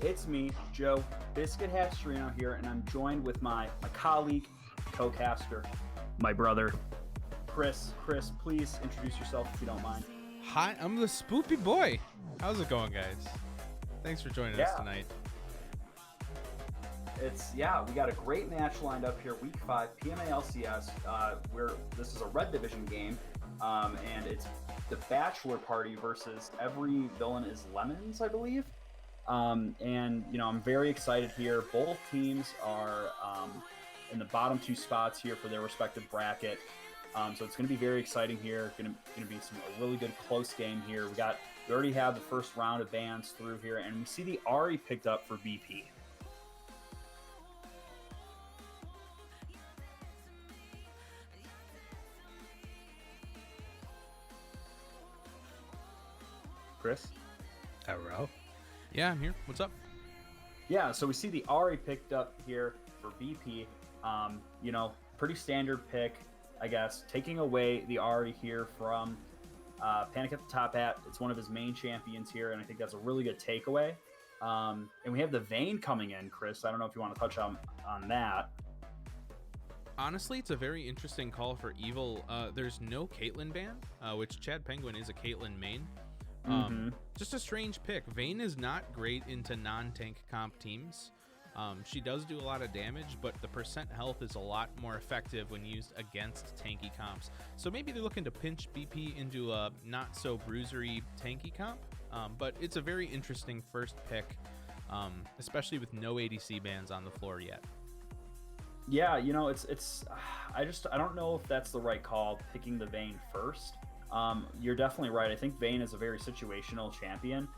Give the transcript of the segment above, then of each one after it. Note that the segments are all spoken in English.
It's me, Joe Biscuit Hat Strino here, and I'm joined with my colleague, co-caster, my brother, Chris. Chris, please introduce yourself if you don't mind. Hi, I'm the Spoopy Boy. How's it going, guys? Thanks for joining us tonight. We got a great match lined up here, Week 5, PMA LCS, where this is a Red Division game, and it's the Bachelor Party versus Every Villain is Lemons, I believe. I'm very excited here. Both teams are in the bottom two spots here for their respective bracket. So it's going to be very exciting here. Going to be a really good close game here. We already have the first round of bans through here, and we see the Ahri picked up for BP. Chris? Hello. Yeah, I'm here. What's up? Yeah, so we see the Ahri picked up here for BP. Pretty standard pick, I guess. Taking away the Ahri here from Panic at the Top Hat. It's one of his main champions here, and I think that's a really good takeaway. And we have the Vayne coming in, Chris. I don't know if you want to touch on that. Honestly, it's a very interesting call for Evil. There's no Caitlyn ban, which Chad Penguin is a Caitlyn main. Just a strange pick. Vayne is not great into non-tank comp teams. She does do a lot of damage, but the percent health is a lot more effective when used against tanky comps. So maybe they're looking to pinch BP into a not so bruisery tanky comp. But it's a very interesting first pick, especially with no ADC bans on the floor yet. Yeah, I don't know if that's the right call, picking the Vayne first. You're definitely right. I think Vayne is a very situational champion,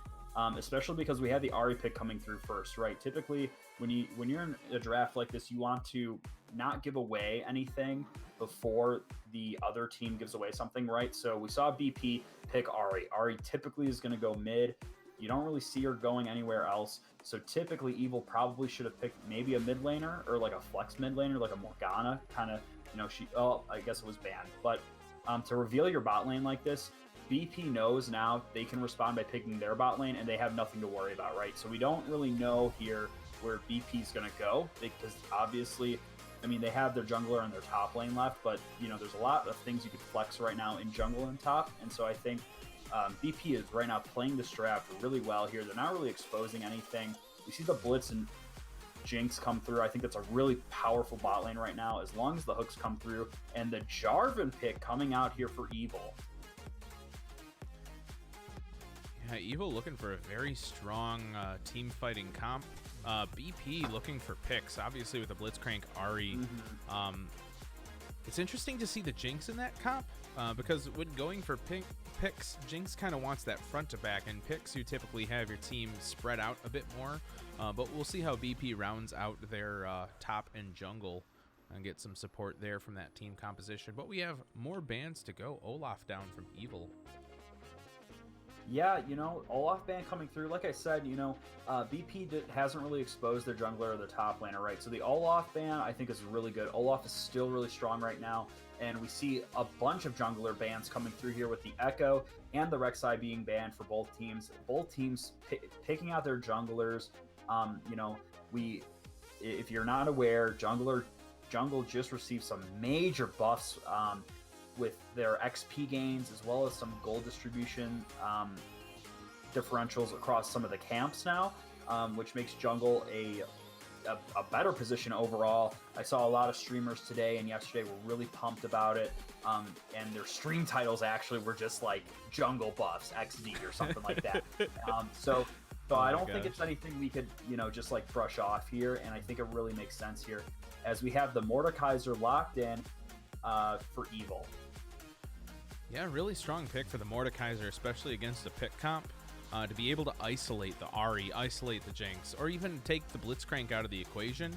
especially because we had the Ahri pick coming through first, right? Typically, when you're in a draft like this, you want to not give away anything before the other team gives away something, right? So we saw BP pick Ahri. Ahri typically is going to go mid. You don't really see her going anywhere else. So typically, Evil probably should have picked maybe a mid laner or like a flex mid laner, like a Morgana kind of. I guess it was banned, but. To reveal your bot lane like this, BP knows now they can respond by picking their bot lane, and they have nothing to worry about, right? So we don't really know here where BP is going to go, because obviously, they have their jungler and their top lane left, but, there's a lot of things you could flex right now in jungle and top, and so I think BP is right now playing this draft really well here. They're not really exposing anything. We see the Blitz and Jinx come through. I think that's a really powerful bot lane right now, as long as the hooks come through. And the Jarvan pick coming out here for Evil. Yeah, Evil looking for a very strong team fighting comp. BP looking for picks, obviously with the Blitzcrank Ahri. It's interesting to see the Jinx in that comp, because when going for picks, Jinx kind of wants that front to back, and picks you typically have your team spread out a bit more, but we'll see how BP rounds out their top and jungle and get some support there from that team composition. But we have more bans to go. Olaf down from Evil. Yeah, Olaf ban coming through. Like I said, BP hasn't really exposed their jungler or their top laner, right? So the Olaf ban, I think, is really good. Olaf is still really strong right now, and we see a bunch of jungler bans coming through here with the Echo and the Rek'Sai being banned for both teams. Both teams picking out their junglers. If you're not aware, jungle just received some major buffs. With their XP gains, as well as some gold distribution differentials across some of the camps now, which makes jungle a better position overall. I saw a lot of streamers today and yesterday were really pumped about it, and their stream titles actually were just like jungle buffs XD or something like that. So I don't think it's anything we could just like brush off here, and I think it really makes sense here as we have the Mordekaiser locked in for Evil. Yeah, really strong pick for the Mordekaiser, especially against a pick comp. To be able to isolate the Ahri, isolate the Jinx, or even take the Blitzcrank out of the equation.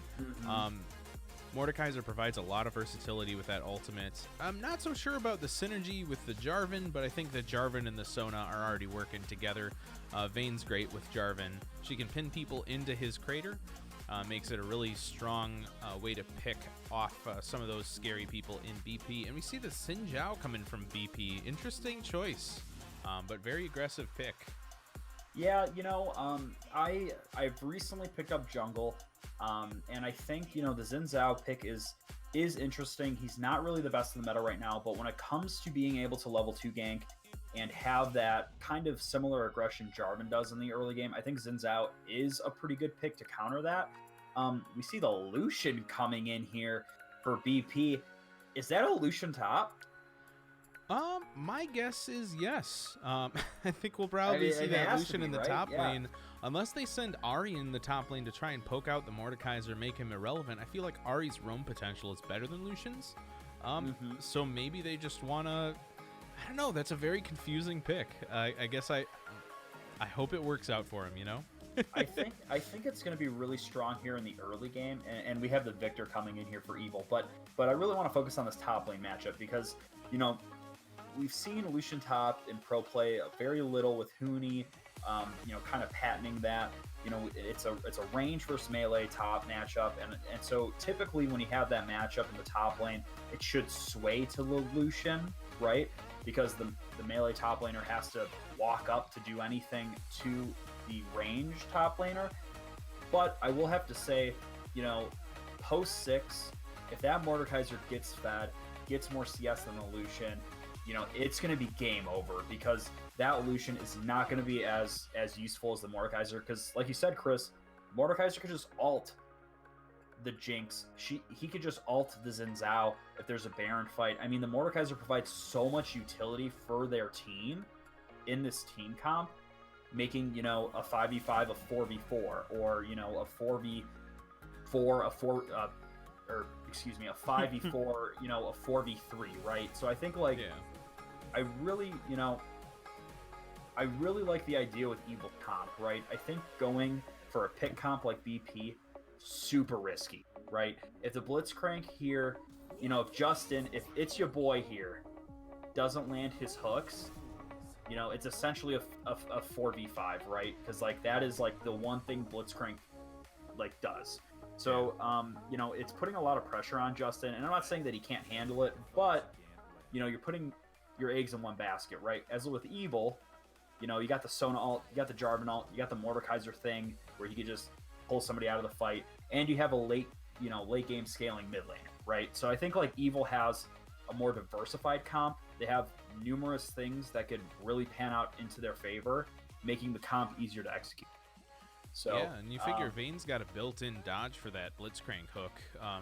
Mordekaiser provides a lot of versatility with that ultimate. I'm not so sure about the synergy with the Jarvan, but I think the Jarvan and the Sona are already working together. Vayne's great with Jarvan. She can pin people into his crater, makes it a really strong way to pick off some of those scary people in BP. And we see the Xin Zhao coming from BP. Interesting choice, but very aggressive pick. Yeah, I've recently picked up jungle, and I think the Xin Zhao pick is interesting. He's not really the best in the meta right now, but when it comes to being able to level 2 gank and have that kind of similar aggression Jarvan does in the early game, I think Xin Zhao is a pretty good pick to counter that. We see the Lucian coming in here for BP. Is that a Lucian top? My guess is yes. I think we'll I probably mean, see it that has to Lucian be, in the right? top Yeah. lane, unless they send Ari in the top lane to try and poke out the Mordekaiser, make him irrelevant. I feel like Ari's roam potential is better than Lucian's. So maybe they just wanna. I don't know. That's a very confusing pick. I guess I hope it works out for him. I think it's going to be really strong here in the early game, and we have the Victor coming in here for Evil. But I really want to focus on this top lane matchup because we've seen Lucian top in pro play very little with Huni, kind of patenting that. It's a range versus melee top matchup, and so typically when you have that matchup in the top lane, it should sway to the Lucian, right? Because the melee top laner has to walk up to do anything to the range top laner. But I will have to say, post 6, if that Mordekaiser gets fed, gets more CS than the Lucian, it's going to be game over because that Lucian is not going to be as useful as the Mordekaiser. Because, like you said, Chris, Mordekaiser could just ult the Jinx. He could just ult the Xin Zhao if there's a Baron fight. I mean, the Mordekaiser provides so much utility for their team in this team comp, making a 5v5 a 4v4 or a 4v4 or excuse me, a 5v4 a 4v3, right? So I think I really I really like the idea with Evil comp, right? I think going for a pick comp like BP, super risky, right? If the Blitzcrank here, if Justin, if it's your boy here, doesn't land his hooks, it's essentially a 4v5, right? Because that is the one thing Blitzcrank does. So it's putting a lot of pressure on Justin, and I'm not saying that he can't handle it, but you're putting your eggs in one basket, right? As with Evil, you got the Sona ult, you got the Jarvan ult, you got the Mordekaiser thing where he could just pull somebody out of the fight, and you have a late game scaling mid lane, right? So I think Evil has a more diversified comp. They have numerous things that could really pan out into their favor, making the comp easier to execute. So yeah, and you figure Vayne's got a built-in dodge for that Blitzcrank hook.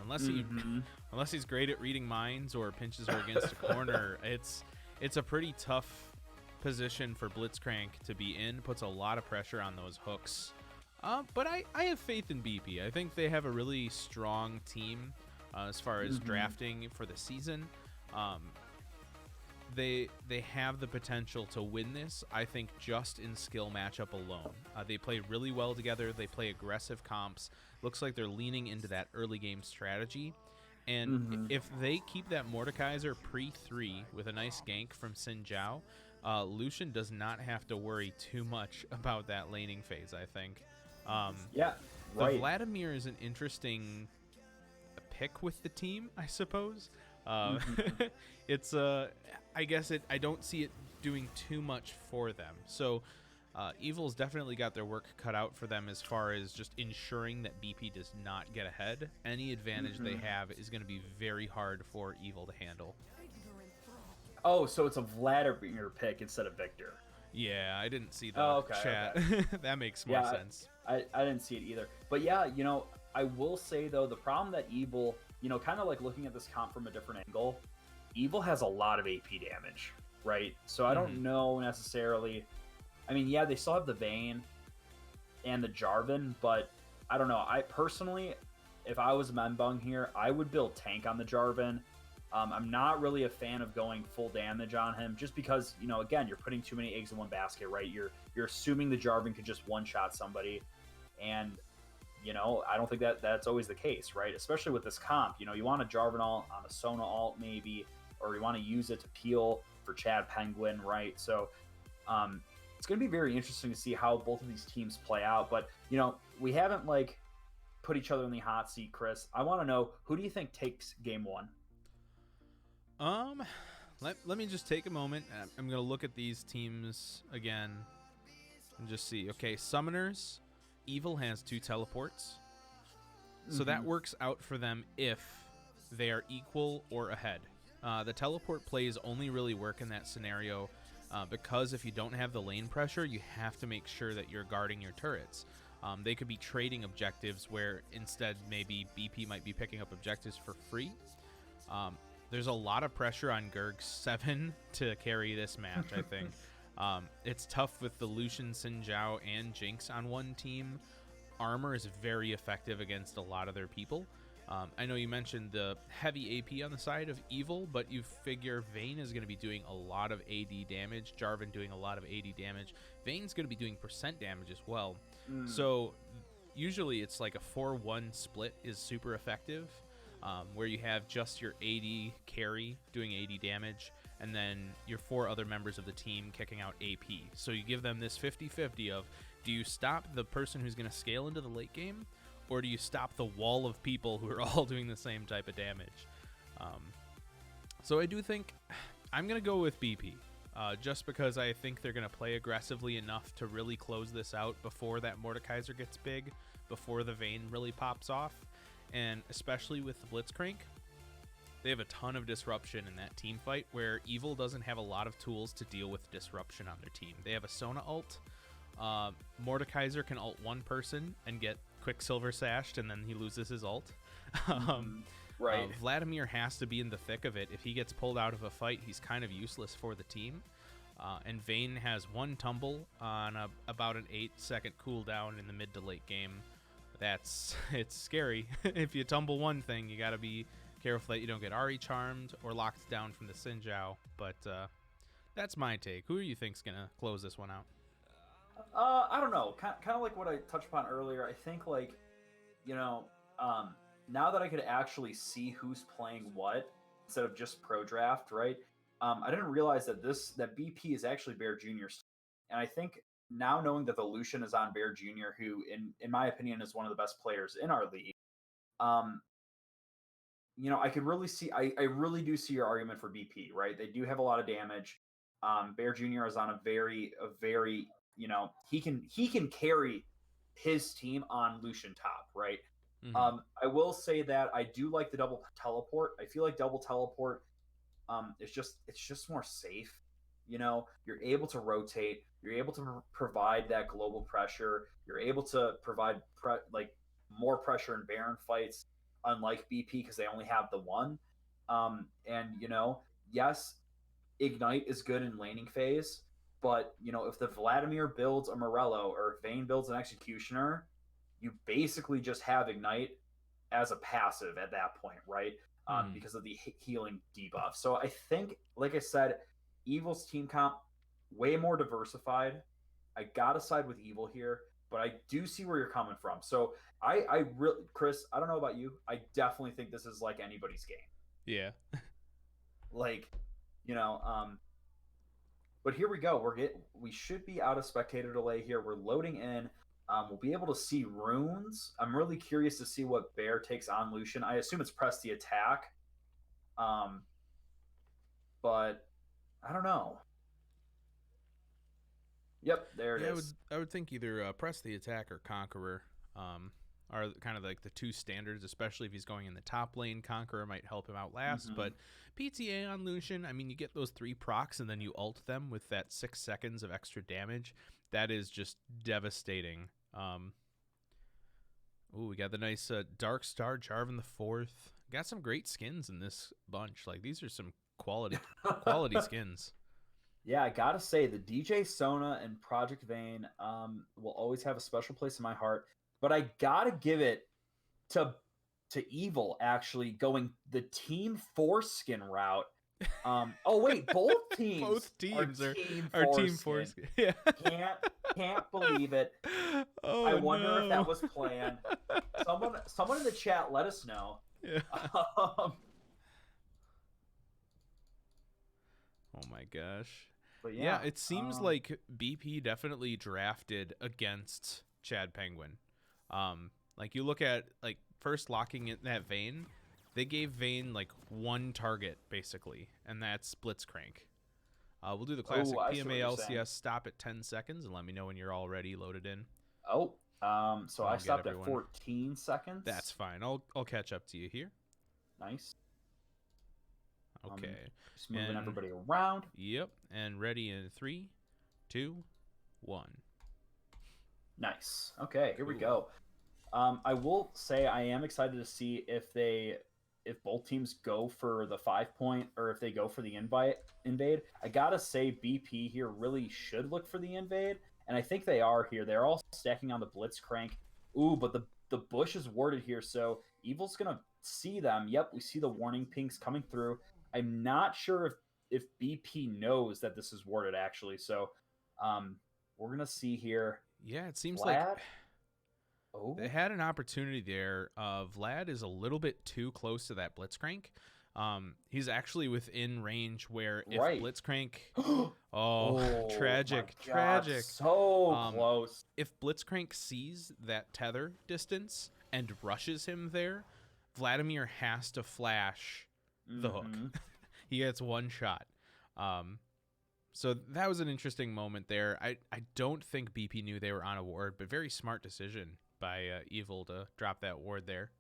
Unless he's great at reading minds or pinches her against a corner, it's a pretty tough position for Blitzcrank to be in. Puts a lot of pressure on those hooks. But I have faith in BP. I think they have a really strong team as far as drafting for the season. They have the potential to win this, I think, just in skill matchup alone. They play really well together. They play aggressive comps. Looks like they're leaning into that early game strategy. And if they keep that Mordekaiser pre-3 with a nice gank from Xin Zhao, Lucian does not have to worry too much about that laning phase, I think. Yeah, right. The Vladimir is an interesting pick with the team, I suppose. It's I guess I don't see it doing too much for them. So Evil's definitely got their work cut out for them as far as just ensuring that BP does not get ahead. Any advantage they have is going to be very hard for Evil to handle. Oh, so it's a Vladimir pick instead of Victor. Yeah, I didn't see the chat. Okay. That makes more sense. I didn't see it either. But yeah, I will say though, the problem that Evil, kind of looking at this comp from a different angle, Evil has a lot of AP damage, right? So I don't know necessarily. I mean, yeah, they still have the Vayne and the Jarvan, but I don't know. I personally, if I was Menbung here, I would build tank on the Jarvan. I'm not really a fan of going full damage on him just because, again, you're putting too many eggs in one basket, right? You're assuming the Jarvan could just one-shot somebody, and I don't think that's always the case, right? Especially with this comp, you want a Jarvan ult on a Sona ult maybe, or you want to use it to peel for Chad Penguin, right? So it's going to be very interesting to see how both of these teams play out. But, we haven't put each other in the hot seat, Chris. I want to know, who do you think takes game 1? Let me just take a moment. I'm going to look at these teams again. And just see. Okay, summoners. Evil has 2 teleports. So that works out for them if they are equal or ahead. The teleport plays only really work in that scenario because if you don't have the lane pressure, you have to make sure that you're guarding your turrets. They could be trading objectives where instead maybe BP might be picking up objectives for free. There's a lot of pressure on Gurg7 to carry this match, I think. It's tough with the Lucian, Xin Zhao, and Jinx on one team. Armor is very effective against a lot of their people. I know you mentioned the heavy AP on the side of Evil, but you figure Vayne is going to be doing a lot of AD damage, Jarvan doing a lot of AD damage. Vayne's going to be doing percent damage as well. So usually it's like a 4-1 split is super effective, where you have just your AD carry doing AD damage, and then your 4 other members of the team kicking out AP. So you give them this 50-50 of, do you stop the person who's going to scale into the late game, or do you stop the wall of people who are all doing the same type of damage? So I do think I'm going to go with BP, just because I think they're going to play aggressively enough to really close this out before that Mordekaiser gets big, before the Vayne really pops off. And especially with the Blitzcrank, they have a ton of disruption in that team fight where Evil doesn't have a lot of tools to deal with disruption on their team. They have a Sona ult. Mordekaiser can ult one person and get Quicksilver sashed, and then he loses his ult. Right. Vladimir has to be in the thick of it. If he gets pulled out of a fight, he's kind of useless for the team. And Vayne has 1 tumble on about an 8-second cooldown in the mid to late game. It's scary. If you tumble one thing, you got to be careful that you don't get Ahri charmed or locked down from the Xin Zhao. But that's my take. Who do you think's gonna close this one out? I don't know. Kind of like what I touched upon earlier. I think now that I could actually see who's playing what instead of just pro draft, right? I didn't realize that BP is actually Bear Jr.'s, and I think now knowing that the Lucian is on Bear Jr., who in my opinion is one of the best players in our league, I could really see. I really do see your argument for BP, right? They do have a lot of damage. Bear Jr. is on a very he can carry his team on Lucian top, right? I will say that I do like the double teleport. I feel like double teleport it's just more safe. You're able to rotate. You're able to provide that global pressure. You're able to provide more pressure in Baron fights, unlike BP because they only have the one. Yes, Ignite is good in laning phase, but if the Vladimir builds a Morello or if Vayne builds an Executioner, you basically just have Ignite as a passive at that point, right? Because of the healing debuff. So I think, like I said, Evil's team comp way more diversified. I gotta side with Evil here, but I do see where you're coming from. So I really, Chris, I don't know about you, I definitely think this is like anybody's game. Yeah. But here we go. We should be out of spectator delay here. We're loading in. We'll be able to see runes. I'm really curious to see what Bear takes on Lucian. I assume it's press the attack. But I don't know. Yep, there it is. I would think either press the attack or Conqueror are kind of like the 2 standards, especially if he's going in the top lane. Conqueror might help him out last, but PTA on Lucian, I mean, you get those 3 procs and then you ult them with that 6 seconds of extra damage. That is just devastating. We got the nice Dark Star Jarvan the 4th. Got some great skins in this bunch. Like, these are some quality skins. Yeah, I gotta say the DJ Sona and Project Vayne will always have a special place in my heart. But I gotta give it to Evil actually going the Team Foreskin route. Both teams are Team Foreskin. Yeah. Can't believe it. Oh, I wonder if that was planned. Someone in the chat let us know. Yeah. Oh my gosh. But yeah, it seems like BP definitely drafted against Chad Penguin. Like you look at first locking in that Vayne, they gave Vayne 1 target basically, and that's Blitzcrank. We'll do the classic Oh, I see what PMA you're saying. LCS stop at 10 seconds and let me know when you're all ready loaded in. Oh, so And I I'll get stopped at everyone. 14 seconds. That's fine. I'll catch up to you here. Nice. Okay. Just moving And everybody around. yep, and ready in 3, 2, 1. Nice. Okay, here we Cool. go. I will say I am excited to see if both teams go for the 5-point or if they go for the invade. I gotta say BP here really should look for the invade, and I think they are here. They're all stacking on the Blitzcrank. Ooh, but the bush is warded here, so Evil's gonna see them. Yep, we see the warning pinks coming through. I'm not sure if BP knows that this is warded actually, so we're gonna see here. Yeah, it seems like Vlad. they Oh, had an opportunity there. Vlad is a little bit too close to that Blitzcrank. He's actually within range where if right. Blitzcrank, Oh tragic, my God, tragic. so close. If Blitzcrank sees that tether distance and rushes him there, Vladimir has to flash the hook. Mhm. He gets one shot. So that was an interesting moment there. I don't think BP knew they were on a ward, but very smart decision by Evil to drop that ward there.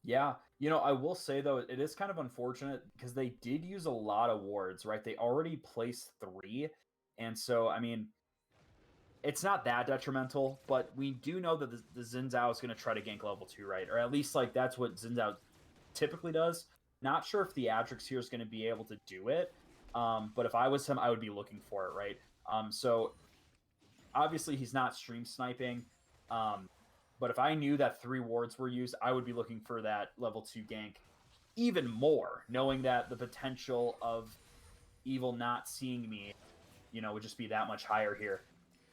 Yeah, I will say though, it is kind of unfortunate because they did use a lot of wards, right? They already placed 3, and so I mean, it's not that detrimental, but we do know that the Xin Zhao is going to try to gank level 2, right? Or at least like that's what Xin Zhao typically does. Not sure if Theatrix here is going to be able to do it, but if I was him, I would be looking for it, right? So obviously he's not stream sniping, but if I knew that 3 wards were used, I would be looking for that level 2 gank even more, knowing that the potential of Evil not seeing me, would just be that much higher here.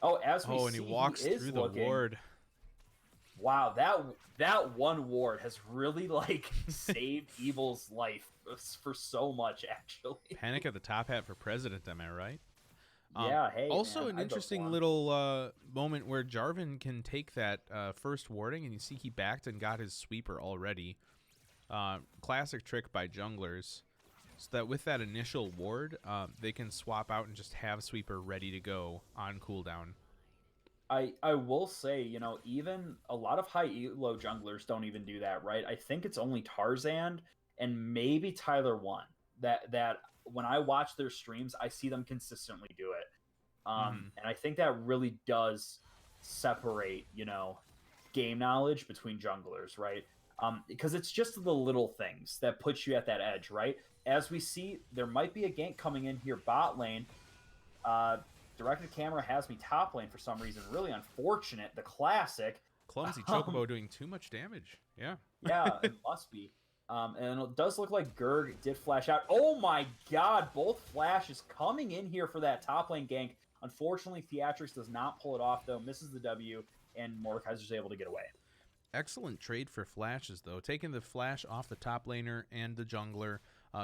Oh, as we And he see, walks he is through the looking. ward. Wow, that one ward has really saved Evil's life for so much, actually. Panic at the top hat for president, am I right? Yeah, hey, Also, man, an I'd vote for interesting him. little moment where Jarvan can take that first warding, and you see he backed and got his sweeper already. Classic trick by junglers, so that with that initial ward, they can swap out and just have sweeper ready to go on cooldown. I will say, even a lot of high elo junglers don't even do that, right? I think it's only Tarzan and maybe Tyler One that when I watch their streams, I see them consistently do it. And I think that really does separate, game knowledge between junglers, right? Because it's just the little things that put you at that edge, right? As we see, there might be a gank coming in here bot lane. Directed camera has me top lane for some reason. Really unfortunate. The classic. Clumsy Chocobo doing too much damage. Yeah. Yeah, it must be. And it does look like Gerg did flash out. Oh my God! Both flashes coming in here for that top lane gank. Unfortunately, Theatrix does not pull it off though. Misses the W, and Mordekaiser's able to get away. Excellent trade for flashes, though. Taking the flash off the top laner and the jungler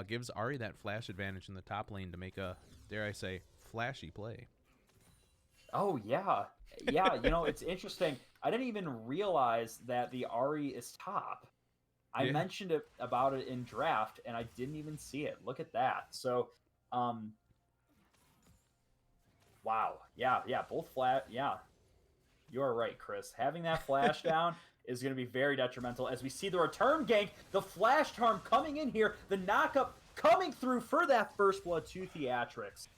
gives Ahri that flash advantage in the top lane to make a, dare I say, flashy play. Oh yeah, yeah. It's interesting. I didn't even realize that the Ahri is top. I Yeah. mentioned about it in draft, and I didn't even see it. Look at that. So, wow. Yeah, both flat. Yeah, you are right, Chris. Having that flash down is going to be very detrimental. As we see the return gank, the flash charm coming in here, the knockup coming through for that first blood to Theatrix.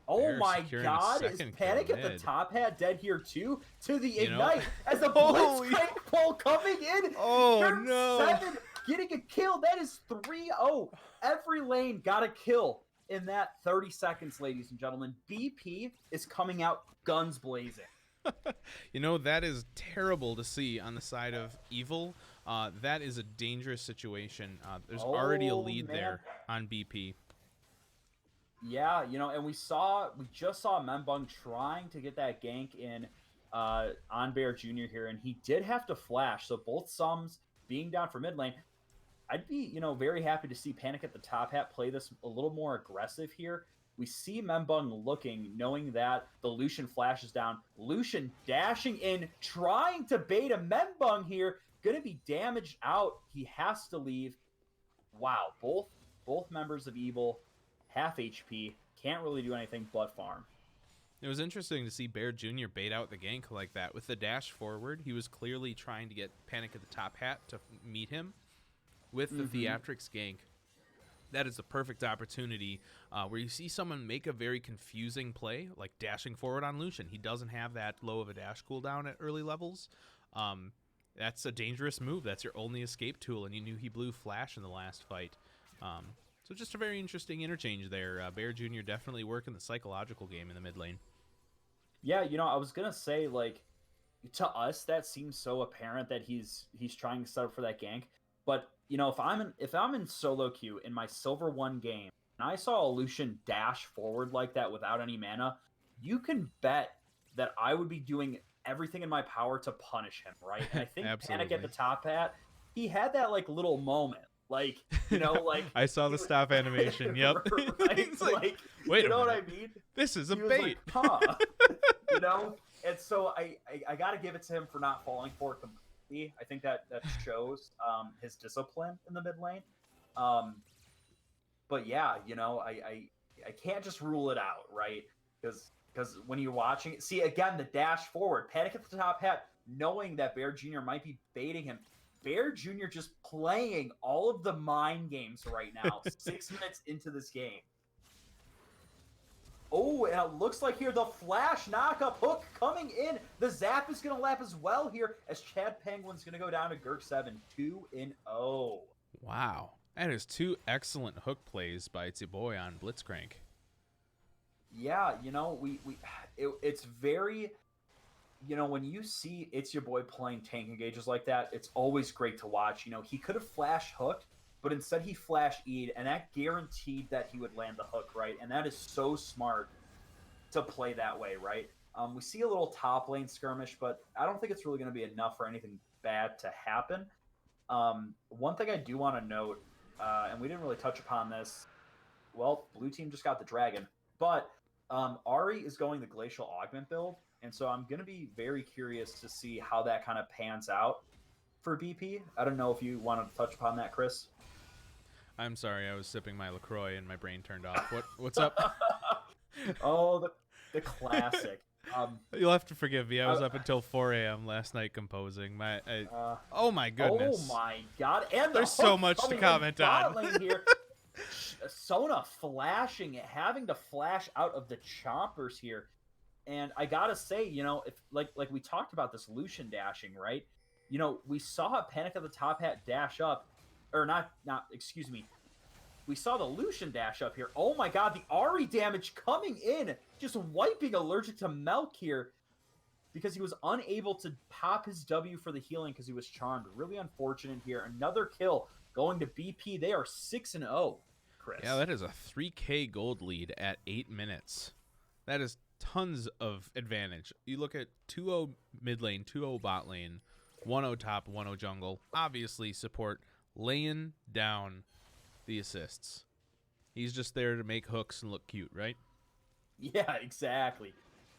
Oh They're my securing a God, is second Panic kill at the mid. top hat dead here too? To the You know- Ignite as the Holy- Blitzcrank pull coming in. Oh, Turn no. 7 getting a kill. That is 3-0. Every lane got a kill in that 30 seconds, ladies and gentlemen. BP is coming out guns blazing. That is terrible to see on the side of Evil. That is a dangerous situation. There's already a lead man. there on BP. Yeah, and we just saw Membung trying to get that gank in on Bear Jr. here, and he did have to flash. So both sums being down for mid lane, I'd be, very happy to see Panic at the top hat play this a little more aggressive here. We see Membung looking, knowing that the Lucian flashes down. Lucian dashing in, trying to bait a Membung here. Going to be damaged out. He has to leave. Wow, both members of Evil half HP, can't really do anything but farm. It was interesting to see Bear Jr. bait out the gank like that. With the dash forward, he was clearly trying to get Panic at the Top Hat to meet him. With the Theatrics gank, that is the perfect opportunity where you see someone make a very confusing play, like dashing forward on Lucian. He doesn't have that low of a dash cooldown at early levels. That's a dangerous move. That's your only escape tool, and you knew he blew Flash in the last fight. So just a very interesting interchange there. Bear Jr. definitely working the psychological game in the mid lane. Yeah, I was gonna say, like, to us that seems so apparent that he's trying to set up for that gank. But if I'm in solo queue in my silver 1 game and I saw a Lucian dash forward like that without any mana, you can bet that I would be doing everything in my power to punish him, right? And I think Panic at the Top Hat, he had that like little moment. Like, like I saw the stop animation. Yep. Right? like, wait, you know what I mean? This is a he was bait. Like, huh. And so I got to give it to him for not falling for it completely. I think that shows his discipline in the mid lane. But yeah, I can't just rule it out, right? Because when you're watching it, see again the dash forward, Panic at the Top Hat, knowing that Bear Jr. might be baiting him. Bear Jr. just playing all of the mind games right now, 6 minutes into this game. Oh, and it looks like here the Flash knockup hook coming in. The zap is going to lap as well here as Chad Penguin's going to go down to Gurk 7, 2-0. Wow. That is 2 excellent hook plays by It's Your Boy on Blitzcrank. Yeah, it's very... when you see It's Your Boy playing tank engages like that, it's always great to watch. He could have flash hooked, but instead he flash E'd, and that guaranteed that he would land the hook, right? And that is so smart to play that way, right? We see a little top lane skirmish, but I don't think it's really going to be enough for anything bad to happen. One thing I do want to note, and we didn't really touch upon this, well, blue team just got the dragon, but Ahri is going the Glacial Augment build, and so I'm going to be very curious to see how that kind of pans out for BP. I don't know if you wanted to touch upon that, Chris. I'm sorry, I was sipping my LaCroix and my brain turned off. What's up? Oh, the classic. You'll have to forgive me. I was up until 4 a.m. last night composing. Oh my goodness. Oh my god. And there's so much to comment on. Here. Sona flashing it, having to flash out of the choppers here. And I gotta say, if like we talked about this Lucian dashing, right? We saw Panic at the Top Hat dash up, or not, excuse me. We saw the Lucian dash up here. Oh my god, the Ahri damage coming in, just wiping Allergic to Milk here because he was unable to pop his W for the healing because he was charmed. Really unfortunate here. Another kill going to BP. They are 6-0, Chris. Yeah, that is a 3K gold lead at 8 minutes. That is tons of advantage. You look at 2-0 mid lane, 2-0 bot lane, 1-0 top, 1-0 jungle. Obviously, support laying down the assists. He's just there to make hooks and look cute, right? Yeah, exactly.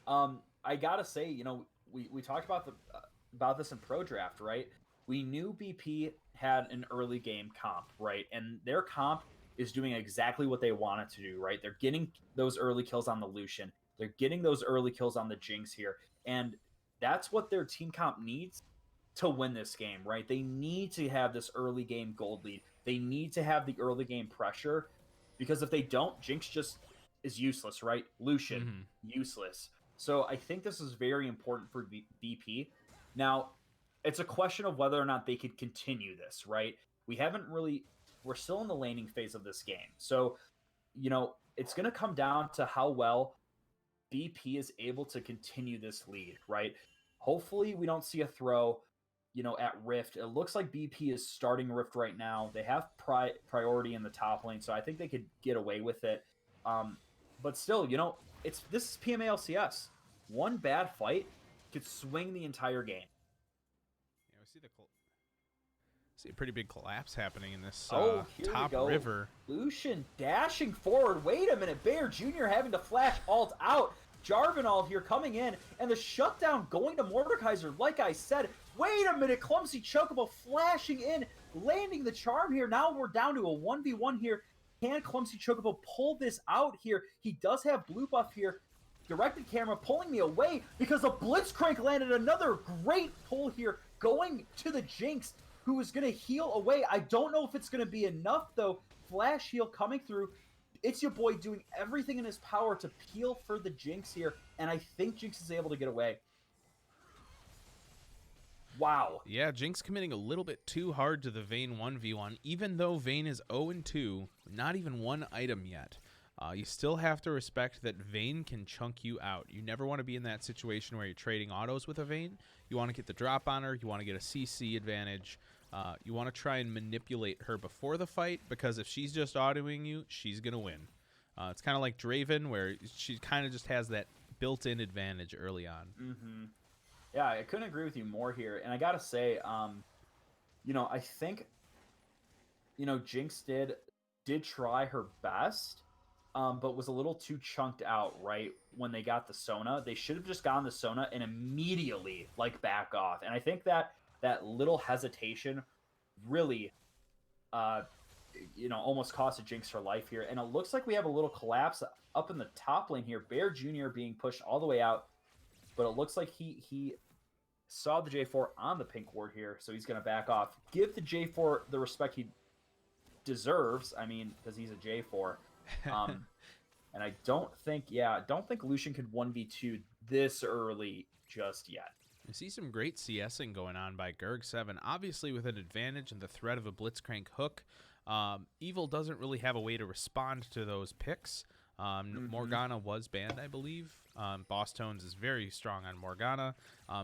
I gotta say, we talked about this in Pro Draft, right? We knew BP had an early game comp, right? And their comp is doing exactly what they wanted to do, right? They're getting those early kills on the Lucian. They're getting those early kills on the Jinx here. And that's what their team comp needs to win this game, right? They need to have this early game gold lead. They need to have the early game pressure, because if they don't, Jinx just is useless, right? Lucian, useless. So I think this is very important for BP. Now, it's a question of whether or not they could continue this, right? We're still in the laning phase of this game. So, it's going to come down to how well BP is able to continue this lead, right? Hopefully we don't see a throw, at Rift. It looks like BP is starting Rift right now. They have priority in the top lane, so I think they could get away with it. But still, this is PMA LCS. One bad fight could swing the entire game. Yeah, we see a pretty big collapse happening in this here top we go. river. Lucian dashing forward. Wait a minute. Bear Jr. having to flash alt out. Jarvanal here coming in, and the shutdown going to Mordekaiser. Like I said, wait a minute. Clumsy Chocobo flashing in, landing the charm here. Now we're down to a 1v1 here. Can Clumsy Chocobo pull this out here? He does have blue buff here. Directed camera pulling me away because the Blitzcrank landed another great pull here, going to the Jinx, who is going to heal away. I don't know if it's going to be enough, though. Flash heal coming through. It's your boy doing everything in his power to peel for the Jinx here, and I think Jinx is able to get away. Wow. Yeah, Jinx committing a little bit too hard to the Vayne 1v1, even though Vayne is 0-2, not even one item yet. You still have to respect that Vayne can chunk you out. You never want to be in that situation where you're trading autos with a Vayne. You want to get the drop on her. You want to get a CC advantage. You want to try and manipulate her before the fight, because if she's just autoing you, she's going to win. It's kind of like Draven, where she kind of just has that built-in advantage early on. Mm-hmm. Yeah, I couldn't agree with you more here. And I got to say, I think, Jinx did try her best, but was a little too chunked out, right, when they got the Sona. They should have just gotten the Sona and immediately, back off. And I think that little hesitation really, almost cost a Jinx her life here. And it looks like we have a little collapse up in the top lane here. Bear Jr. being pushed all the way out. But it looks like he saw the J4 on the pink ward here, so he's going to back off. Give the J4 the respect he deserves, because he's a J4. And I don't think Lucian could 1v2 this early just yet. You see some great CSing going on by Gerg7, obviously with an advantage and the threat of a Blitzcrank hook. Evil doesn't really have a way to respond to those picks. Morgana was banned, I believe. Boss Tones is very strong on Morgana.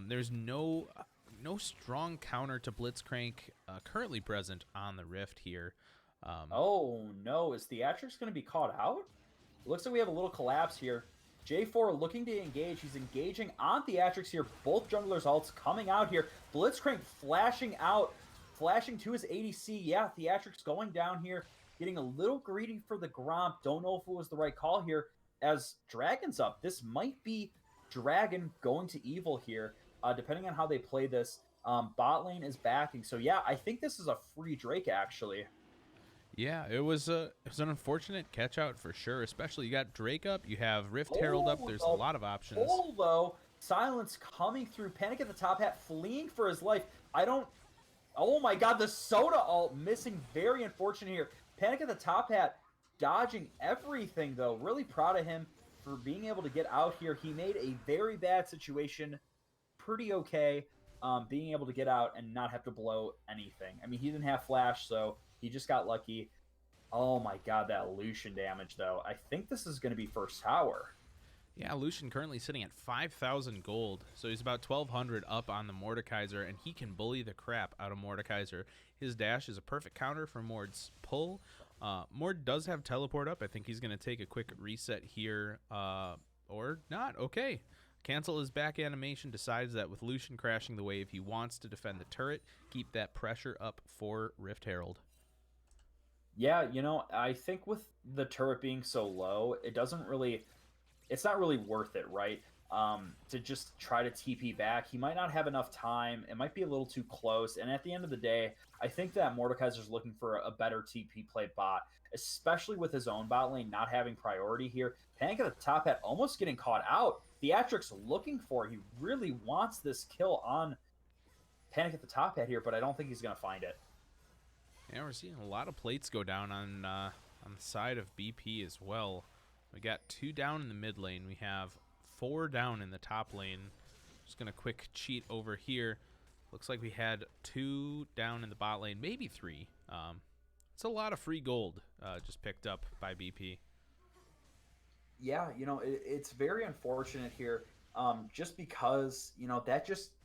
There's no strong counter to Blitzcrank currently present on the Rift here. Oh no, is Theatrix going to be caught out? It looks like we have a little collapse here. J4 looking to engage. He's engaging on Theatrix here. Both junglers ults coming out here. Blitzcrank flashing out, flashing to his ADC. Yeah, Theatrix going down here, getting a little greedy for the Gromp. Don't know if it was the right call here. As Dragon's up, this might be Dragon going to Evil here, depending on how they play this. Bot lane is backing. So yeah, I think this is a free Drake, actually. Yeah, it was an unfortunate catch out for sure. Especially you got Drake up, you have Rift Herald up. There's a lot of options. Although Silence coming through, Panic at the top hat, fleeing for his life. Oh my god, the Soda ult missing. Very unfortunate here. Panic at the top hat dodging everything, though. Really proud of him for being able to get out here. He made a very bad situation pretty okay, being able to get out and not have to blow anything. He didn't have flash, so he just got lucky. Oh my god, that Lucian damage, though. I think this is going to be first tower. Yeah, Lucian currently sitting at 5,000 gold, so he's about 1,200 up on the Mordekaiser, and he can bully the crap out of Mordekaiser. His dash is a perfect counter for Mord's pull. Mord does have teleport up. I think he's going to take a quick reset here, or not. Okay. Cancel his back animation, decides that with Lucian crashing the wave, he wants to defend the turret, keep that pressure up for Rift Herald. Yeah, I think with the turret being so low, it's not really worth it, right? To just try to TP back. He might not have enough time. It might be a little too close. And at the end of the day, I think that Mordekaiser's looking for a better TP play bot, especially with his own bot lane not having priority here. Panic at the top hat almost getting caught out. Theatrix looking for it. He really wants this kill on Panic at the top hat here, but I don't think he's going to find it. Yeah, we're seeing a lot of plates go down on the side of BP as well. We got 2 down in the mid lane. We have 4 down in the top lane. Just going to quick cheat over here. Looks like we had 2 down in the bot lane, maybe 3. It's a lot of free gold just picked up by BP. Yeah, it's very unfortunate here, just because,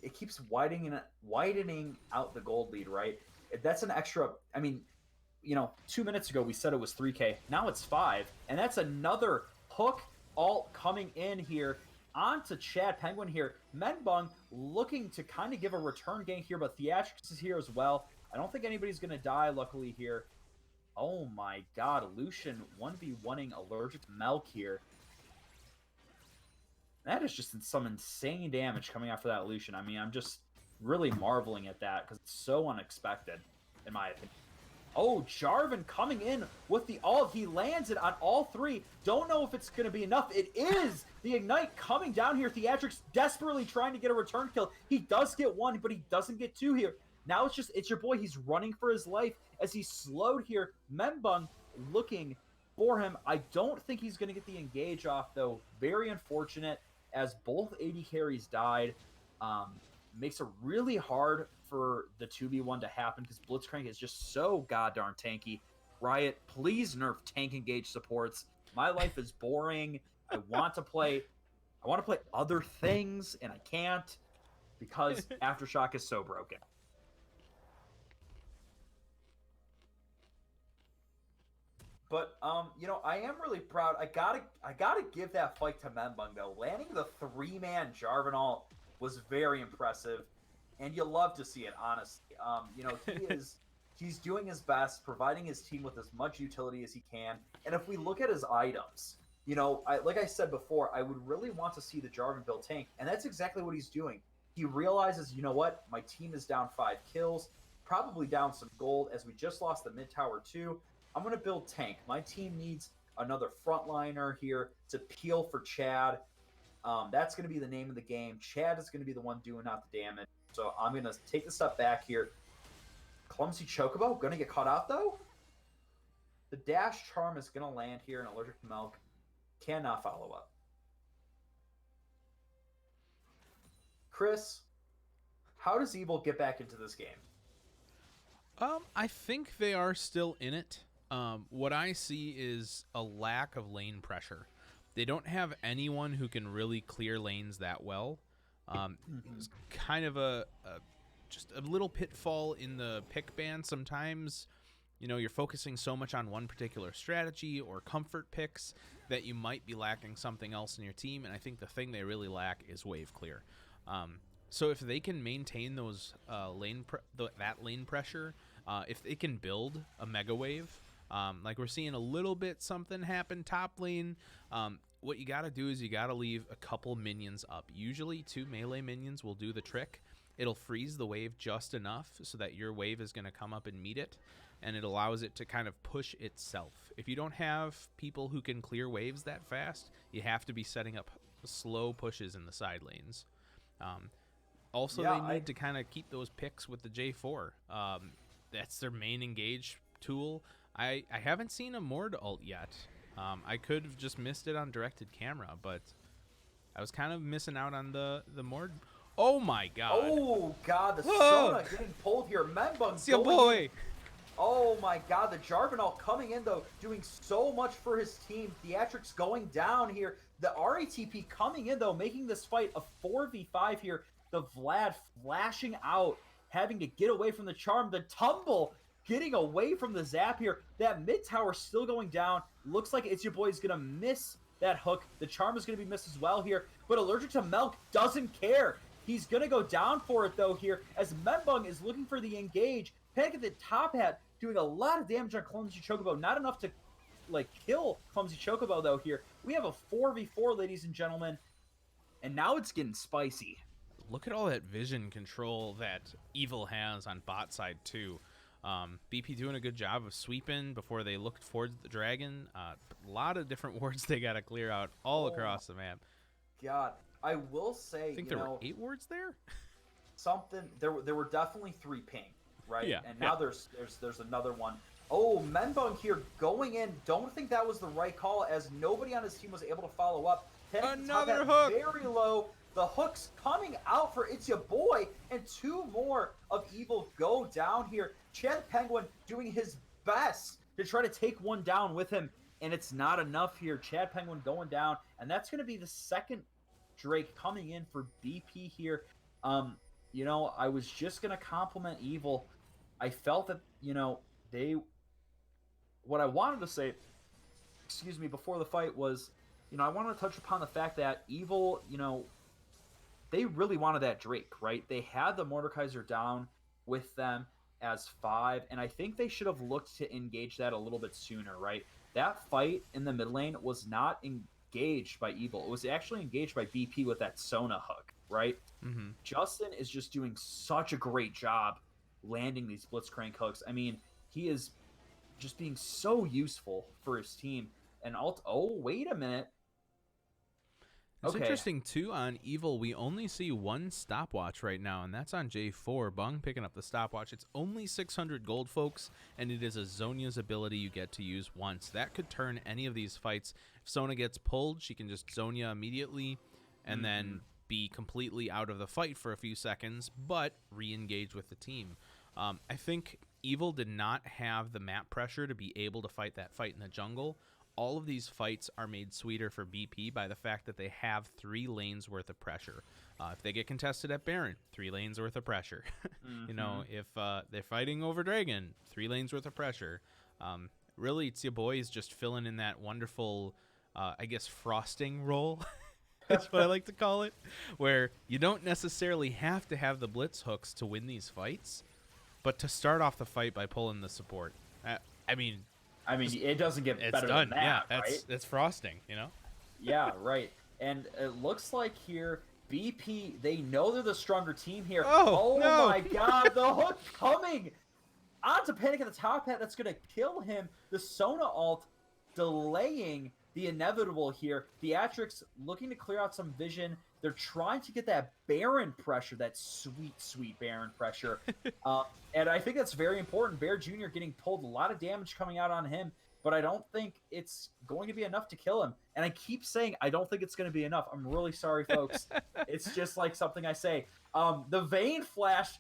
it keeps widening out the gold lead, right? That's an extra, 2 minutes ago we said it was 3K. Now it's 5, and that's another hook alt coming in here onto Chad Penguin here. Menbung looking to kind of give a return gank here, but Theatrix is here as well. I don't think anybody's going to die, luckily, here. Oh my god, Lucian 1v1ing Allergic to Milk here. That is just some insane damage coming after that Lucian. I'm just really marveling at that because it's so unexpected, in my opinion. Oh, Jarvan coming in with the ult. He lands it on all three. Don't know if it's going to be enough. It is! The Ignite coming down here. Theatrics desperately trying to get a return kill. He does get one, but he doesn't get two here. Now it's your boy. He's running for his life as he's slowed here. Membung looking for him. I don't think he's going to get the engage off, though. Very unfortunate as both AD carries died. Makes it really hard for the 2v1 to happen because Blitzcrank is just so goddamn tanky. Riot, please nerf tank engage supports. My life is boring. I want to play other things and I can't because Aftershock is so broken. But I am really proud. I gotta give that fight to Membung though. Landing the 3-man Jarvan ult was very impressive, and you love to see it, honestly. He's doing his best, providing his team with as much utility as he can. And if we look at his items, like I said before, I would really want to see the Jarvan build tank, and that's exactly what he's doing. He realizes, you know what, my team is down 5 kills, probably down some gold, as we just lost the mid tower too. I'm going to build tank. My team needs another frontliner here to peel for Chad. That's going to be the name of the game. Chad is going to be the one doing out the damage. So I'm going to take the step back here. Clumsy Chocobo going to get caught out, though. The Dash Charm is going to land here and Allergic to Milk. Cannot follow up. Chris, how does Evil get back into this game? I think they are still in it. What I see is a lack of lane pressure. They don't have anyone who can really clear lanes that well. It's kind of just a little pitfall in the pick ban. Sometimes, you're focusing so much on one particular strategy or comfort picks that you might be lacking something else in your team. And I think the thing they really lack is wave clear. So if they can maintain those that lane pressure, if they can build a mega wave, like we're seeing a little bit something happen top lane, what you got to do is you got to leave a couple minions up. Usually 2 melee minions will do the trick. It'll freeze the wave just enough so that your wave is going to come up and meet it, and it allows it to kind of push itself. If you don't have people who can clear waves that fast, you have to be setting up slow pushes in the side lanes. Also, they need to kind of keep those picks with the J4. That's their main engage tool. I haven't seen a Mord ult yet. I could have just missed it on directed camera, but I was kind of missing out on the Mord. Oh my god. Oh god, the Sona getting pulled here. Membung it's your boy. Oh my god, the Jarvan ult coming in though, doing so much for his team. Theatrics going down here. The RATP coming in though, making this fight a 4v5 here. The Vlad flashing out, having to get away from the charm. The tumble getting away from the zap here. That mid tower still going down. Looks like It's Your Boy is going to miss that hook. The charm is going to be missed as well here. But Allergic to Milk doesn't care. He's going to go down for it though here as Membung is looking for the engage. Panic at the top hat doing a lot of damage on Clumsy Chocobo. Not enough to kill Clumsy Chocobo though here. We have a 4v4, ladies and gentlemen. And now it's getting spicy. Look at all that vision control that Evil has on bot side too. BP doing a good job of sweeping before they looked towards the dragon. A lot of different wards they got to clear out all across the map. God, I will say, I think there were 8 wards there. There were definitely 3 ping, right? Yeah. And now there's another one. Oh, Membung here going in. Don't think that was the right call as nobody on his team was able to follow up. Another hook. Very low. The hooks coming out for It's Your Boy, and 2 more of Evil go down here. Chad Penguin doing his best to try to take one down with him, and it's not enough here. Chad Penguin going down, and that's going to be the second Drake coming in for BP here. I was just going to compliment Evil. I felt that, what I wanted to say, before the fight was, I wanted to touch upon the fact that Evil, they really wanted that Drake, right? They had the Mordekaiser down with them as 5, and I think they should have looked to engage that a little bit sooner, right? That fight in the mid lane was not engaged by Evil. It was actually engaged by BP with that Sona hook, right? Mm-hmm. Justin is just doing such a great job landing these Blitzcrank hooks. I mean, he is just being so useful for his team. And oh, wait a minute. It's Okay. interesting too on Evil. We only see one stopwatch right now, and that's on J4. Bung picking up the stopwatch. It's only 600 gold, folks, and it is a Zhonya's ability you get to use once. That could turn any of these fights. If Sona gets pulled, she can just Zhonya immediately, and then be completely out of the fight for a few seconds, but re-engage with the team. I think Evil did not have the map pressure to be able to fight that fight in the jungle. All of these fights are made sweeter for BP by the fact that they have 3 lanes worth of pressure. If they get contested at Baron, 3 lanes worth of pressure. You know, if they're fighting over Dragon, 3 lanes worth of pressure. Really, it's your boys just filling in that wonderful, I guess, frosting role. That's what I like to call it, where you don't necessarily have to have the blitz hooks to win these fights, but to start off the fight by pulling the support. I mean, it doesn't get it's better done. than that, right? That's frosting, you know? Yeah, right. And it looks like here, BP, they know they're the stronger team here. Oh, no. My God, the hook coming! Onto Panic at the top hat, that's going to kill him. The Sona ult delaying the inevitable here. Theatrics looking to clear out some vision. They're trying to get that Baron pressure, that sweet, sweet Baron pressure. And I think that's very important. Bear Jr. getting pulled, a lot of damage coming out on him, but I don't think it's going to be enough to kill him. And I keep saying I don't think it's going to be enough. I'm really sorry, folks. It's just like something I say. The Vayne flash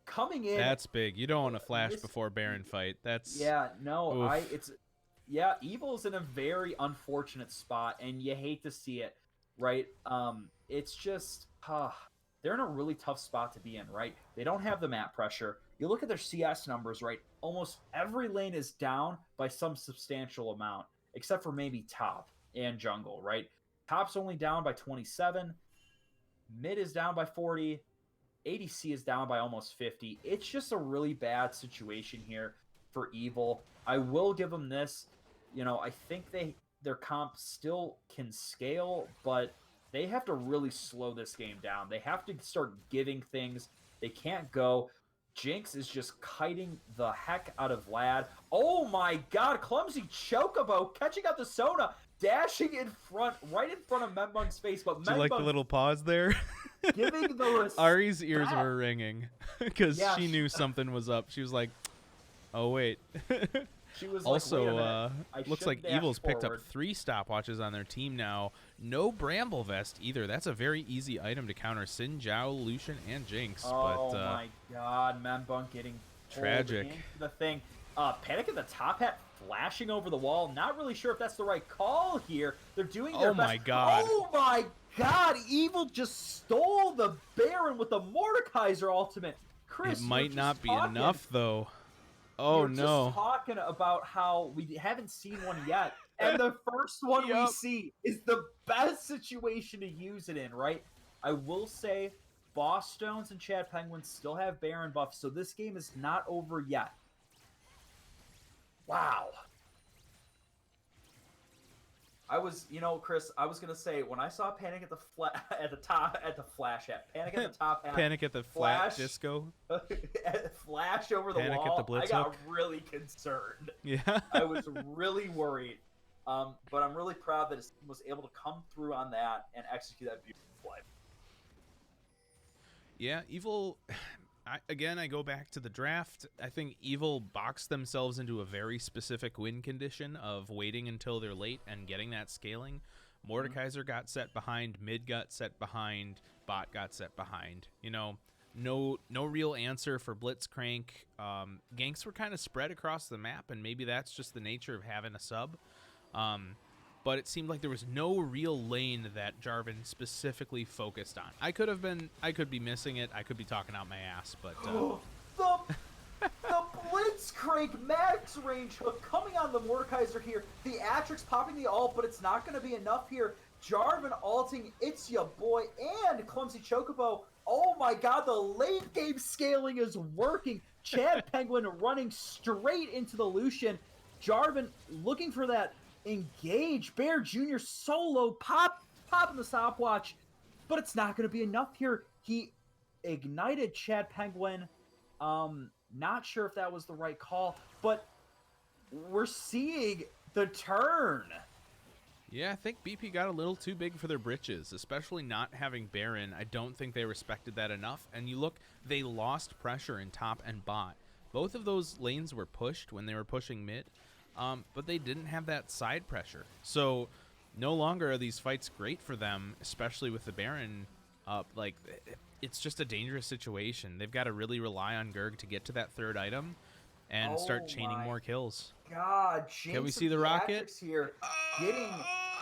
coming in. That's big. You don't want to flash before Baron fight. That's Evil's in a very unfortunate spot, and you hate to see it, right? It's just they're in a really tough spot to be in, right? They don't have the map pressure. You look at their CS numbers, right? Almost every lane is down by some substantial amount, except for maybe top and jungle, right? Top's only down by 27, mid is down by 40, ADC is down by almost 50. It's just a really bad situation here for Evil. I will give them this. You know, I think their comp still can scale, but they have to really slow this game down. They have to start giving things. They can't go. Jinx is just kiting the heck out of Vlad. Oh my God, clumsy Chocobo catching out the Sona, dashing in front, right in front of Membung's face. But Did you like the little pause there? Giving the respect. Ari's ears were ringing because she knew something was up. She was like, "Oh wait." She was also looks like Evil's picked up 3 stopwatches on their team now. No Bramble Vest either. That's a very easy item to counter Xin, Zhao, Lucian, and Jinx. Oh my God, Membung getting tragic. Into the thing. Panic at the top hat flashing over the wall. Not really sure if that's the right call here. They're doing their best. Oh my God. Oh my God, Evil just stole the Baron with the Mordekaiser ultimate. Chris, it might not be enough though. Oh You're no. just talking about how we haven't seen one yet. And the first one we see is the best situation to use it in, right? I will say Boss Stones and Chad Penguin still have Baron buffs, so this game is not over yet. Wow. Chris, I was gonna say when I saw Panic at the Flash hat, Panic at the top hat, Panic at the flat disco, flash over the Panic wall. at the blitz I got hook. really concerned. Yeah. I was really worried, but I'm really proud that it was able to come through on that and execute that beautiful play. Yeah, Evil. I go back to the draft. I think Evil boxed themselves into a very specific win condition of waiting until they're late and getting that scaling. Mordekaiser got set behind, mid got set behind, bot got set behind. You know, no real answer for Blitzcrank. Ganks were kind of spread across the map, and maybe that's just the nature of having a sub. But it seemed like there was no real lane that Jarvan specifically focused on. I could be missing it. I could be talking out my ass, but the Blitzcrank max range hook coming on the Mordekaiser here. The Atrix popping the ult, but it's not going to be enough here. Jarvan ulting, it's ya boy, and Clumsy Chocobo. Oh my God, the late game scaling is working. Chad Penguin running straight into the Lucian. Jarvan looking for that engage. Bear Jr. solo popping the stopwatch, but it's not going to be enough here. He ignited Chad Penguin. Not sure if that was the right call, but we're seeing the turn. Yeah, I think BP got a little too big for their britches, especially not having Baron. I don't think they respected that enough. And you look, they lost pressure in top and bot. Both of those lanes were pushed when they were pushing mid, but they didn't have that side pressure. So no longer are these fights great for them, especially with the Baron up. Like, it's just a dangerous situation. They've got to really rely on Gurg to get to that third item and start chaining more kills. God, Can we see the rocket here getting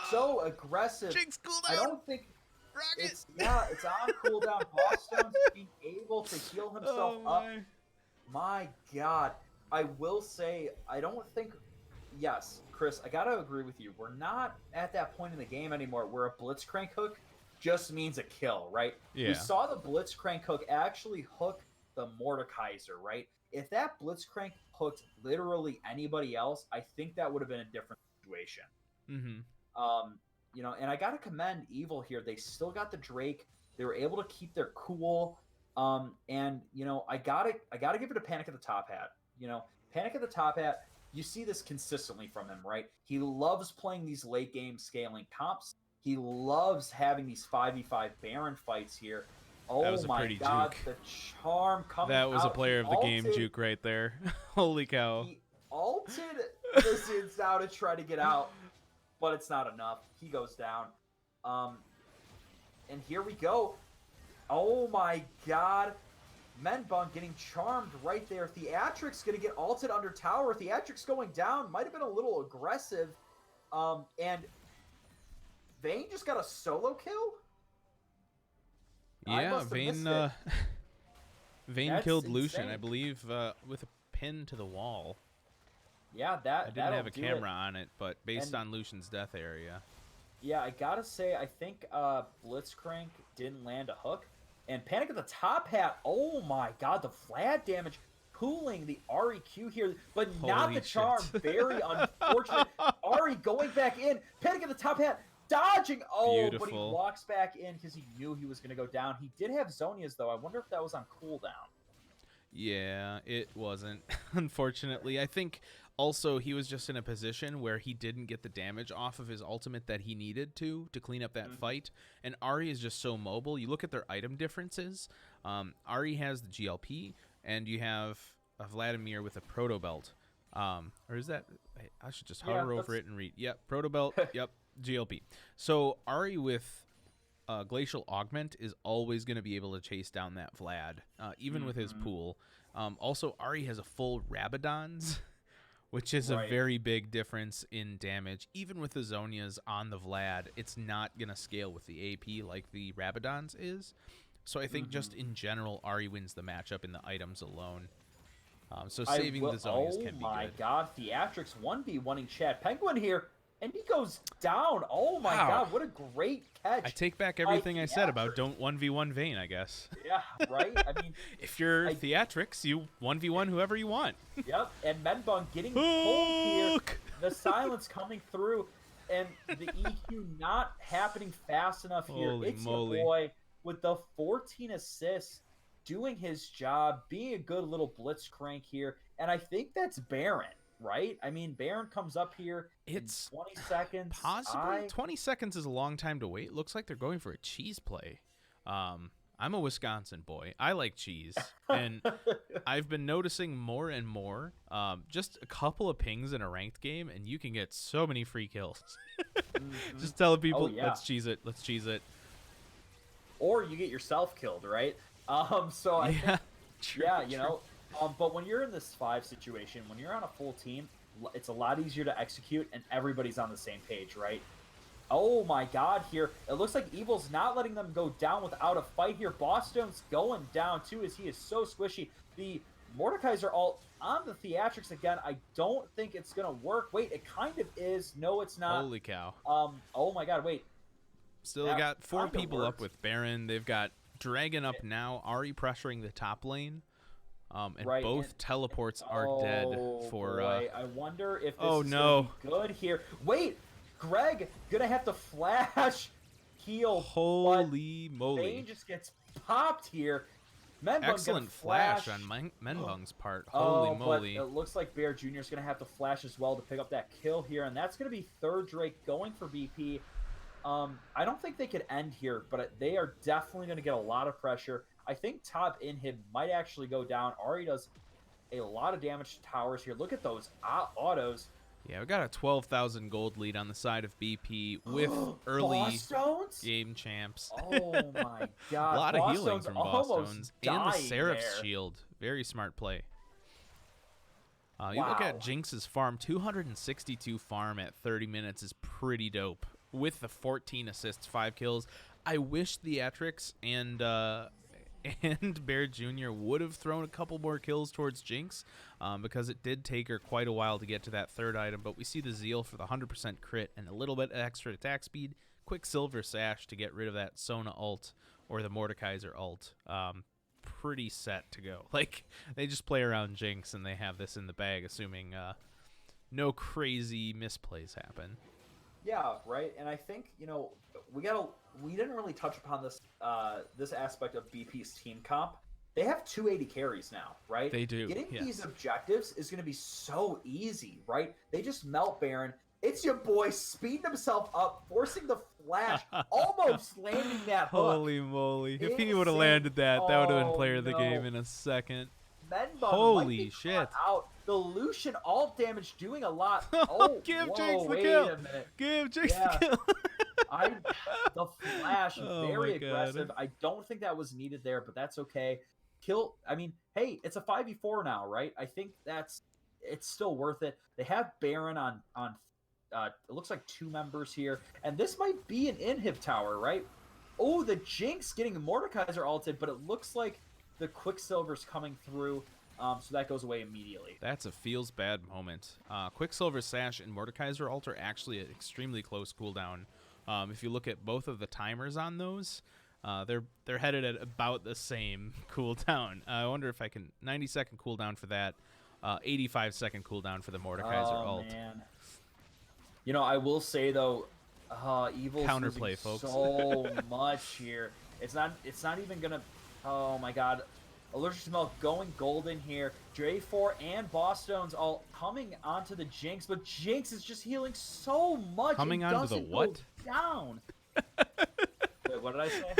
so aggressive? Jinx cooldown. I don't think Rocket. it's on cooldown. Boston's being able to heal himself up. My God, I will say I don't think. Yes, Chris, I gotta agree with you. We're not at that point in the game anymore where a Blitzcrank hook just means a kill, right? Yeah. We saw the Blitzcrank hook actually hook the Mordekaiser, right? If that Blitzcrank hooked literally anybody else, I think that would have been a different situation. And I gotta commend Evil here. They still got the Drake. They were able to keep their cool. And I gotta give it a Panic at the Top Hat. Panic at the Top Hat. You see this consistently from him, right? He loves playing these late game scaling comps. He loves having these 5v5 Baron fights here. Oh, that was a my pretty God, juke. the charm coming out. That was a player of the game juke right there. Holy cow. He ulted the Zids now to try to get out, but it's not enough. He goes down. And here we go. Oh my God. Menbun getting charmed right there. Theatrix going to get ulted under tower. Theatrix going down. Might have been a little aggressive. And Vayne just got a solo kill? Yeah, Vayne Vayne killed insane. Lucian, I believe, with a pin to the wall. Yeah, I didn't have a camera on it, but based on Lucian's death area. Yeah, I gotta say, I think Blitzcrank didn't land a hook. And Panic at the Top Hat, oh my God, the flat damage pooling the REQ here, but not Holy the charm. shit. Very unfortunate. Ari going back in. Panic at the Top Hat dodging. Oh, Beautiful. but he walks back in because he knew he was going to go down. He did have Zonia's, though. I wonder if that was on cooldown. Yeah, it wasn't, unfortunately. I think also he was just in a position where he didn't get the damage off of his ultimate that he needed to clean up that fight. And Ari is just so mobile. You look at their item differences. Ari has the GLP, and you have a Vladimir with a Proto Belt. Or is that... I should just hover over it and read. Yep, Proto Belt, yep, GLP. So Ari with... Glacial Augment is always going to be able to chase down that Vlad, even with his pool. Also, Ari has a full Rabadons, which is a very big difference in damage. Even with the Zonias on the Vlad, it's not going to scale with the AP like the Rabadons is. So I think just in general, Ari wins the matchup in the items alone. So saving the Zonias can be good. Oh my God, Theatrix 1v1ing Chad Penguin here. And he goes down. Oh my God, what a great catch. I take back everything I said about don't 1v1 Vayne, I guess. Yeah, right? I mean, if you're Theatrix, you 1v1 whoever you want. Yep, and Menbun getting pulled here. The silence coming through, and the EQ not happening fast enough here. Holy it's moly. your boy with the 14 assists, doing his job, being a good little Blitzcrank here. And I think that's Baron. Right? I mean, Baron comes up here it's in 20 seconds. Possibly. 20 seconds is a long time to wait. Looks like they're going for a cheese play. I'm a Wisconsin boy. I like cheese. And I've been noticing more and more, just a couple of pings in a ranked game, and you can get so many free kills. Just telling people, let's cheese it. Let's cheese it. Or you get yourself killed, right? So I think, true. But when you're in this 5 situation, when you're on a full team, it's a lot easier to execute, and everybody's on the same page, right? Oh my God, here. It looks like Evil's not letting them go down without a fight here. Boston's going down, too, as he is so squishy. The Mordekaiser ult on the Theatrix again. I don't think it's going to work. Wait, it kind of is. No, it's not. Holy cow. Oh my God, wait. Still got 4 people up with Baron. They've got Dragon up now. Ari pressuring the top lane. And both teleports are dead for... I wonder if this is no. gonna be good here. Wait! Greg gonna have to flash heal. Holy moly. Vayne just gets popped here. Menbung gonna Excellent flash on Menbung's part. Holy Oh, but moly. it looks like Bear Jr. is going to have to flash as well to pick up that kill here, and that's going to be third Drake going for BP. I don't think they could end here, but they are definitely going to get a lot of pressure. I think top inhib might actually go down. Ahri does a lot of damage to towers here. Look at those autos. Yeah, we got a 12,000 gold lead on the side of BP with early Bosstones? game champs. Oh my god. A lot of healing Bosstones from almost Bosstones. And the dying Seraph's there. shield. Very smart play. You look at Wow. Jinx's farm. 262 farm at 30 minutes is pretty dope. With the 14 assists, 5 kills. I wish Theatrics and Bear Jr. would have thrown a couple more kills towards Jinx, because it did take her quite a while to get to that third item. But we see the Zeal for the 100% crit and a little bit extra attack speed. Quicksilver Sash to get rid of that Sona ult or the Mordekaiser ult. Pretty set to go. Like, they just play around Jinx and they have this in the bag, assuming no crazy misplays happen. Yeah, right. And I think, we didn't really touch upon this this aspect of BP's team comp. They have 280 carries now, right? They do. Getting yes. these objectives is going to be so easy, right? They just melt Baron. It's your boy speeding himself up, forcing the flash, almost landing that hook. Holy moly. If he would have Insane. landed that, that would have been Oh, player of the no. game in a second. Menbug Holy might be shit. caught out. The Lucian alt damage doing a lot. Oh, Give whoa, Jinx the wait kill. a minute. Give Jinx Yeah. the kill. The flash, Oh very my God. aggressive. I don't think that was needed there, but that's okay. Hey, it's a 5v4 now, right? I think it's still worth it. They have Baron on it looks like 2 members here, and this might be an inhib tower, right? Oh, the Jinx getting Mordekaiser ulted, but it looks like the Quicksilver's coming through, so that goes away immediately. That's a feels bad moment. Quicksilver Sash and Mordekaiser ult are actually an extremely close cooldown. If you look at both of the timers on those, they're headed at about the same cooldown. I wonder if I can 90-second cooldown for that, 85-second cooldown for the Mordekaiser ult. Man. I will say though, Evil's Counterplay, losing folks. so much here. It's not even gonna. Oh my God, Allergic to Milk going golden here. J4 and Bosstones all coming onto the Jinx, but Jinx is just healing so much. Coming it onto the doesn't go what? Down. Wait, what did I say?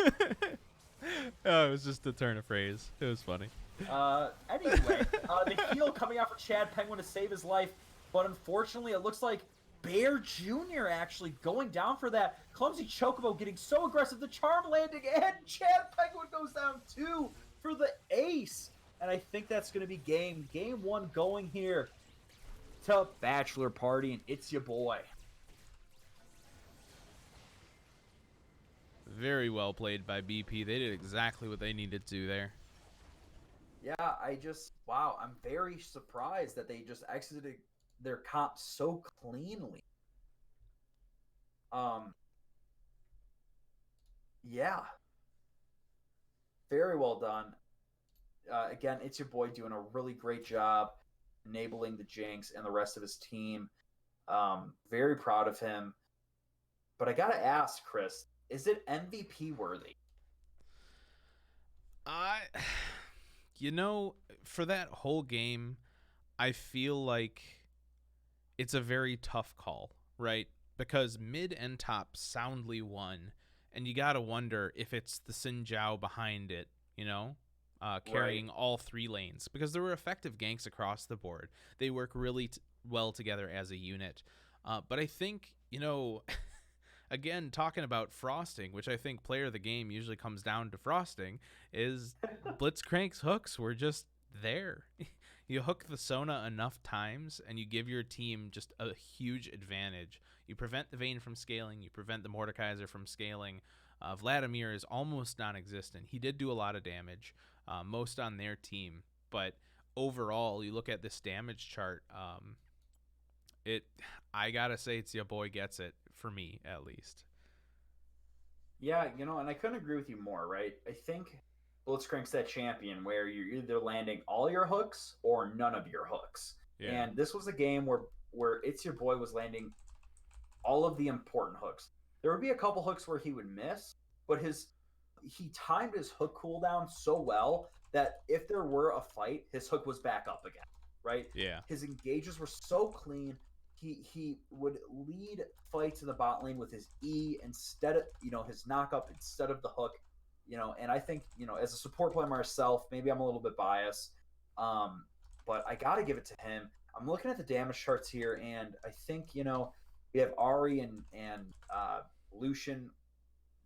Oh, it was just a turn of phrase. It was funny. Anyway, the heal coming out for Chad Penguin to save his life, but unfortunately, it looks like Bear Jr. actually going down for that. Clumsy Chocobo getting so aggressive, the charm landing, and Chad Penguin goes down too for the ace. And I think that's going to be game 1 going here to Bachelor Party, and it's your boy. Very well played by BP. They did exactly what they needed to do there. Yeah, wow, I'm very surprised that they just exited their comp so cleanly. Yeah. Very well done. Again, it's your boy doing a really great job enabling the Jinx and the rest of his team. Very proud of him. But I gotta ask, Chris, is it MVP worthy? For that whole game, I feel like it's a very tough call, right? Because mid and top soundly won, and you gotta wonder if it's the Xin Zhao behind it, carrying all 3 lanes, because there were effective ganks across the board. They work really well together as a unit. But I think, again, talking about frosting, which I think player of the game usually comes down to frosting, is Blitzcrank's hooks were just there. You hook the Sona enough times, and you give your team just a huge advantage. You prevent the Vayne from scaling. You prevent the Mordekaiser from scaling. Vladimir is almost non-existent. He did do a lot of damage, most on their team. But overall, you look at this damage chart, I gotta say it's your boy gets it, for me, at least. Yeah, and I couldn't agree with you more, right? I think Blitzcrank's that champion where you're either landing all your hooks or none of your hooks. Yeah. And this was a game where it's your boy was landing all of the important hooks. There would be a couple hooks where he would miss, but he timed his hook cooldown so well that if there were a fight, his hook was back up again, right? Yeah. His engages were so clean. He would lead fights in the bot lane with his E instead of, his knock up instead of the hook, and I think, as a support player myself, maybe I'm a little bit biased, but I got to give it to him. I'm looking at the damage charts here, and I think, we have Ari and Lucian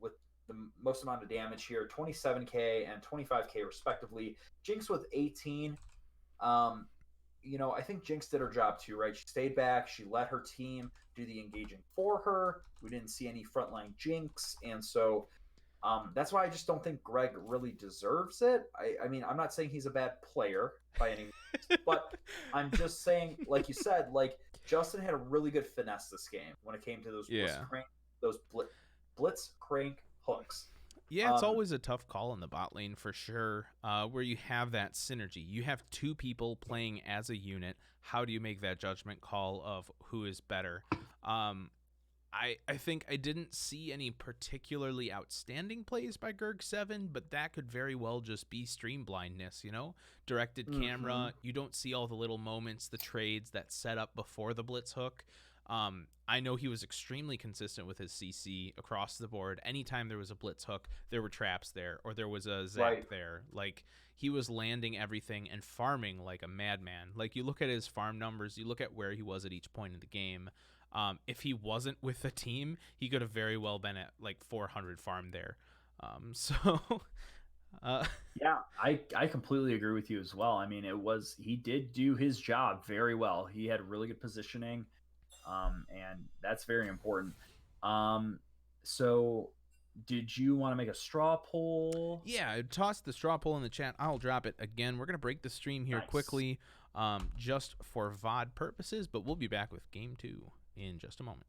with the most amount of damage here, 27k and 25k respectively. Jinx with 18. I think Jinx did her job too, right? She stayed back. She let her team do the engaging for her. We didn't see any frontline Jinx, and so that's why I just don't think Greg really deserves it. I mean, I'm not saying he's a bad player by any means, but I'm just saying, like you said, like Justin had a really good finesse this game when it came to those blitz crank hooks. Yeah, it's always a tough call in the bot lane for sure, where you have that synergy. You have two people playing as a unit. How do you make that judgment call of who is better? I think I didn't see any particularly outstanding plays by Gerg7, but that could very well just be stream blindness, Directed camera, you don't see all the little moments, the trades that set up before the blitz hook. I know he was extremely consistent with his CC across the board. Anytime there was a blitz hook, there were traps there, or there was a zap there. Like, he was landing everything and farming like a madman. Like, you look at his farm numbers, you look at where he was at each point in the game. If he wasn't with a team, he could have very well been at like 400 farm there. Yeah, I completely agree with you as well. I mean, he did do his job very well. He had really good positioning. And that's very important. So did you want to make a straw poll? Yeah, toss the straw poll in the chat. I'll drop it again. We're going to break the stream here quickly, just for VOD purposes, but we'll be back with game 2 in just a moment.